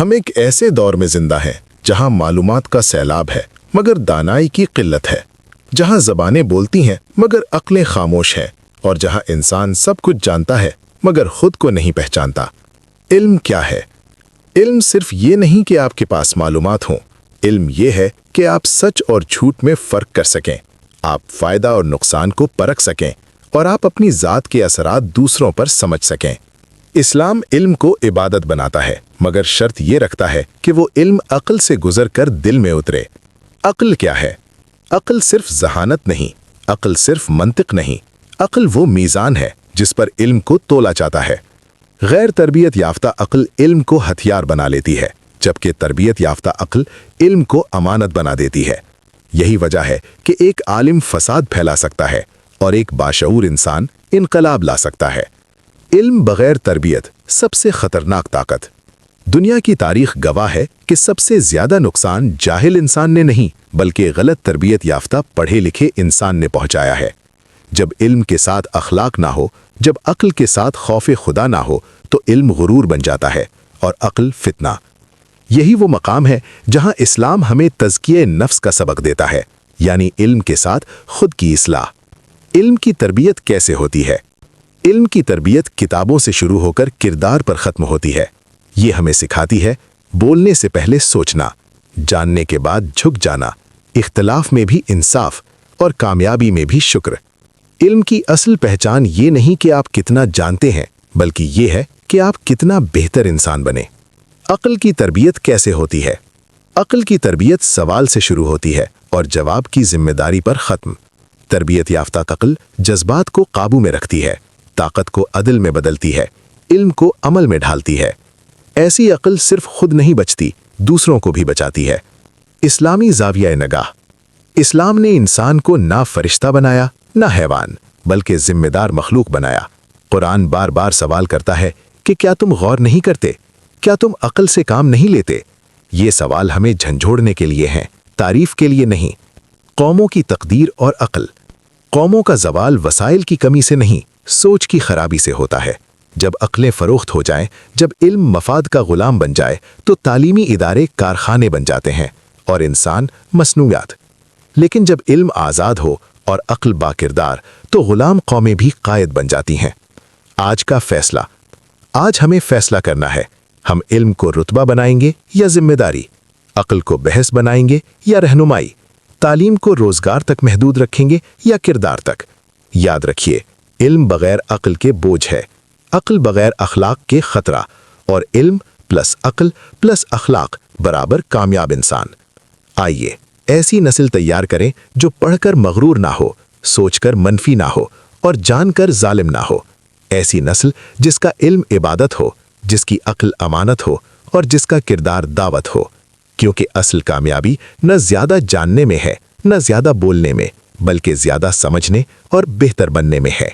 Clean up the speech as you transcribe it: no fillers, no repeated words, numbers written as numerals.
ہم ایک ایسے دور میں زندہ ہیں جہاں معلومات کا سیلاب ہے مگر دانائی کی قلت ہے، جہاں زبانیں بولتی ہیں مگر عقلیں خاموش ہیں، اور جہاں انسان سب کچھ جانتا ہے مگر خود کو نہیں پہچانتا۔ علم کیا ہے؟ علم صرف یہ نہیں کہ آپ کے پاس معلومات ہوں، علم یہ ہے کہ آپ سچ اور جھوٹ میں فرق کر سکیں، آپ فائدہ اور نقصان کو پرکھ سکیں، اور آپ اپنی ذات کے اثرات دوسروں پر سمجھ سکیں۔ اسلام علم کو عبادت بناتا ہے مگر شرط یہ رکھتا ہے کہ وہ علم عقل سے گزر کر دل میں اترے۔ عقل کیا ہے؟ عقل صرف ذہانت نہیں، عقل صرف منطق نہیں، عقل وہ میزان ہے جس پر علم کو تولا جاتا ہے۔ غیر تربیت یافتہ عقل علم کو ہتھیار بنا لیتی ہے، جبکہ تربیت یافتہ عقل علم کو امانت بنا دیتی ہے۔ یہی وجہ ہے کہ ایک عالم فساد پھیلا سکتا ہے اور ایک باشعور انسان انقلاب لا سکتا ہے۔ علم بغیر تربیت سب سے خطرناک طاقت۔ دنیا کی تاریخ گواہ ہے کہ سب سے زیادہ نقصان جاہل انسان نے نہیں بلکہ غلط تربیت یافتہ پڑھے لکھے انسان نے پہنچایا ہے۔ جب علم کے ساتھ اخلاق نہ ہو، جب عقل کے ساتھ خوف خدا نہ ہو تو علم غرور بن جاتا ہے اور عقل فتنہ۔ یہی وہ مقام ہے جہاں اسلام ہمیں تزکیہ نفس کا سبق دیتا ہے، یعنی علم کے ساتھ خود کی اصلاح۔ علم کی تربیت کیسے ہوتی ہے؟ علم کی تربیت کتابوں سے شروع ہو کر کردار پر ختم ہوتی ہے۔ یہ ہمیں سکھاتی ہے بولنے سے پہلے سوچنا، جاننے کے بعد جھک جانا، اختلاف میں بھی انصاف اور کامیابی میں بھی شکر۔ علم کی اصل پہچان یہ نہیں کہ آپ کتنا جانتے ہیں بلکہ یہ ہے کہ آپ کتنا بہتر انسان بنے۔ عقل کی تربیت کیسے ہوتی ہے؟ عقل کی تربیت سوال سے شروع ہوتی ہے اور جواب کی ذمہ داری پر ختم۔ تربیت یافتہ عقل جذبات کو قابو میں رکھتی ہے، طاقت کو عدل میں بدلتی ہے، علم کو عمل میں ڈھالتی ہے۔ ایسی عقل صرف خود نہیں بچتی، دوسروں کو بھی بچاتی ہے۔ اسلامی زاویہ نگاہ۔ اسلام نے انسان کو نہ فرشتہ بنایا نہ حیوان بلکہ ذمہ دار مخلوق بنایا۔ قرآن بار بار سوال کرتا ہے کہ کیا تم غور نہیں کرتے؟ کیا تم عقل سے کام نہیں لیتے؟ یہ سوال ہمیں جھنجھوڑنے کے لیے ہیں، تعریف کے لیے نہیں۔ قوموں کی تقدیر اور عقل۔ قوموں کا زوال وسائل کی کمی سے نہیں، سوچ کی خرابی سے ہوتا ہے۔ جب عقلیں فروخت ہو جائیں، جب علم مفاد کا غلام بن جائے تو تعلیمی ادارے کارخانے بن جاتے ہیں اور انسان مصنوعات۔ لیکن جب علم آزاد ہو اور عقل با کردار تو غلام قومیں بھی قائد بن جاتی ہیں۔ آج کا فیصلہ۔ آج ہمیں فیصلہ کرنا ہے، ہم علم کو رتبہ بنائیں گے یا ذمہ داری، عقل کو بحث بنائیں گے یا رہنمائی، تعلیم کو روزگار تک محدود رکھیں گے یا کردار تک۔ یاد رکھیے، علم بغیر عقل کے بوجھ ہے، عقل بغیر اخلاق کے خطرہ، اور علم پلس عقل پلس اخلاق برابر کامیاب انسان۔ آئیے ایسی نسل تیار کریں جو پڑھ کر مغرور نہ ہو، سوچ کر منفی نہ ہو اور جان کر ظالم نہ ہو۔ ایسی نسل جس کا علم عبادت ہو، جس کی عقل امانت ہو اور جس کا کردار دعوت ہو، کیونکہ اصل کامیابی نہ زیادہ جاننے میں ہے، نہ زیادہ بولنے میں، بلکہ زیادہ سمجھنے اور بہتر بننے میں ہے۔